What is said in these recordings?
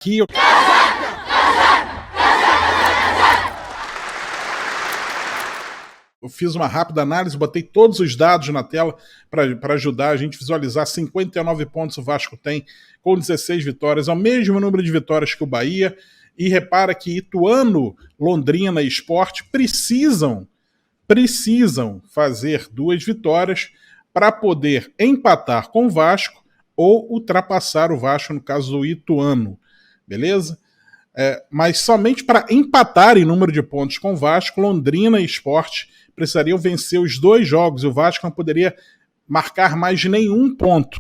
aqui eu fiz uma rápida análise, botei todos os dados na tela para ajudar a gente a visualizar. 59 pontos o Vasco tem, com 16 vitórias, é o mesmo número de vitórias que o Bahia. E repara que Ituano, Londrina e Sport precisam fazer 2 vitórias para poder empatar com o Vasco ou ultrapassar o Vasco, no caso do Ituano, beleza? Mas somente para empatar em número de pontos com o Vasco, Londrina e Sport precisariam vencer os 2 jogos, e o Vasco não poderia marcar mais de nenhum ponto.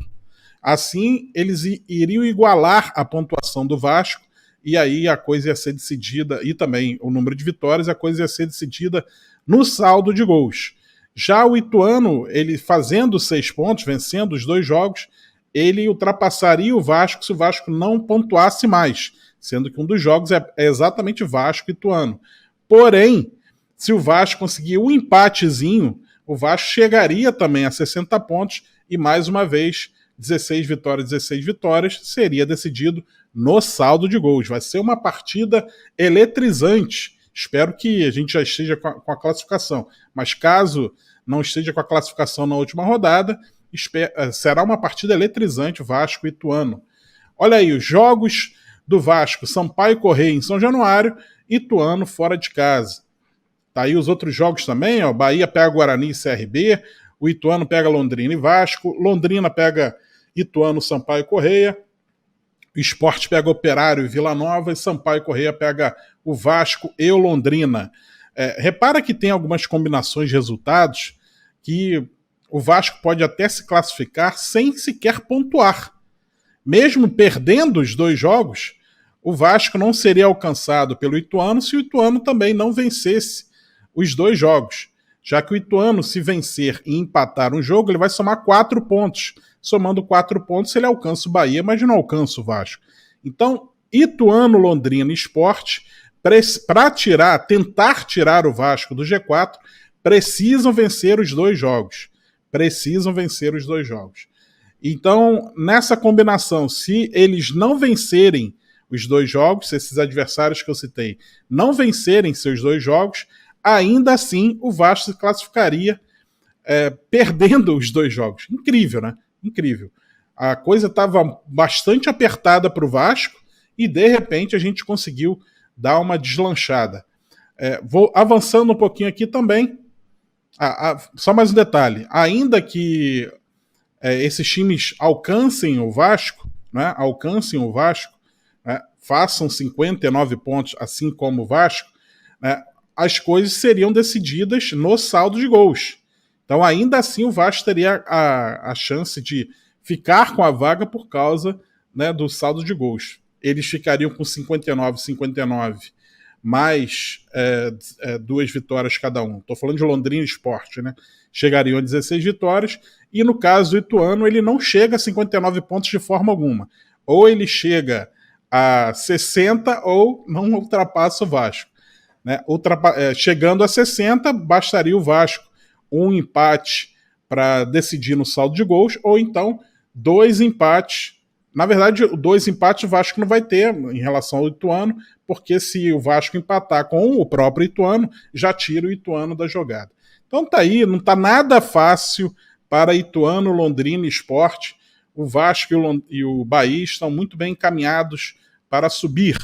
Assim, eles iriam igualar a pontuação do Vasco, e aí a coisa ia ser decidida, e também o número de vitórias, a coisa ia ser decidida no saldo de gols. Já o Ituano, ele fazendo 6 pontos, vencendo os 2 jogos, ele ultrapassaria o Vasco se o Vasco não pontuasse mais, sendo que um dos jogos é exatamente Vasco e Ituano. Porém, se o Vasco conseguir um empatezinho, o Vasco chegaria também a 60 pontos e, mais uma vez, 16 vitórias, seria decidido no saldo de gols. Vai ser uma partida eletrizante. Espero que a gente já esteja com a classificação, mas caso não esteja com a classificação na última rodada, será uma partida eletrizante, Vasco e Ituano. Olha aí, os jogos do Vasco: Sampaio Corrêa em São Januário, Ituano fora de casa. Tá aí os outros jogos também, ó. Bahia pega Guarani e CRB, o Ituano pega Londrina e Vasco, Londrina pega Ituano, Sampaio Corrêa, o Sport pega Operário e Vila Nova, e Sampaio Corrêa pega o Vasco e o Londrina. Repara que tem algumas combinações de resultados que o Vasco pode até se classificar sem sequer pontuar. Mesmo perdendo os 2 jogos, o Vasco não seria alcançado pelo Ituano se o Ituano também não vencesse os 2 jogos. Já que o Ituano, se vencer e empatar um jogo, ele vai somar 4 pontos. Somando 4 pontos, ele alcança o Bahia, mas não alcança o Vasco. Então, Ituano, Londrina e Sport, para tentar tirar o Vasco do G4, precisam vencer os 2 jogos. Então, nessa combinação, se eles não vencerem os 2 jogos, se esses adversários que eu citei não vencerem seus 2 jogos, ainda assim o Vasco se classificaria perdendo os 2 jogos. Incrível, né? Incrível. A coisa estava bastante apertada para o Vasco e, de repente, a gente conseguiu dar uma deslanchada. Vou avançando um pouquinho aqui também. Só mais um detalhe. Ainda que esses times alcancem o Vasco, né, façam 59 pontos, assim como o Vasco, né, as coisas seriam decididas no saldo de gols. Então, ainda assim, o Vasco teria a chance de ficar com a vaga por causa, né, do saldo de gols. Eles ficariam com 59, mais 2 vitórias cada um. Estou falando de Londrina e Sport, né? Chegariam a 16 vitórias, e no caso do Ituano, ele não chega a 59 pontos de forma alguma. Ou ele chega a 60 ou não ultrapassa o Vasco. Né? Chegando a 60, bastaria o Vasco um empate para decidir no saldo de gols, ou então 2 empates. Na verdade, 2 empates o Vasco não vai ter em relação ao Ituano, porque se o Vasco empatar com o próprio Ituano, já tira o Ituano da jogada. Então tá aí, não tá nada fácil para Ituano, Londrina e Sport. O Vasco e o Bahia estão muito bem encaminhados para subir.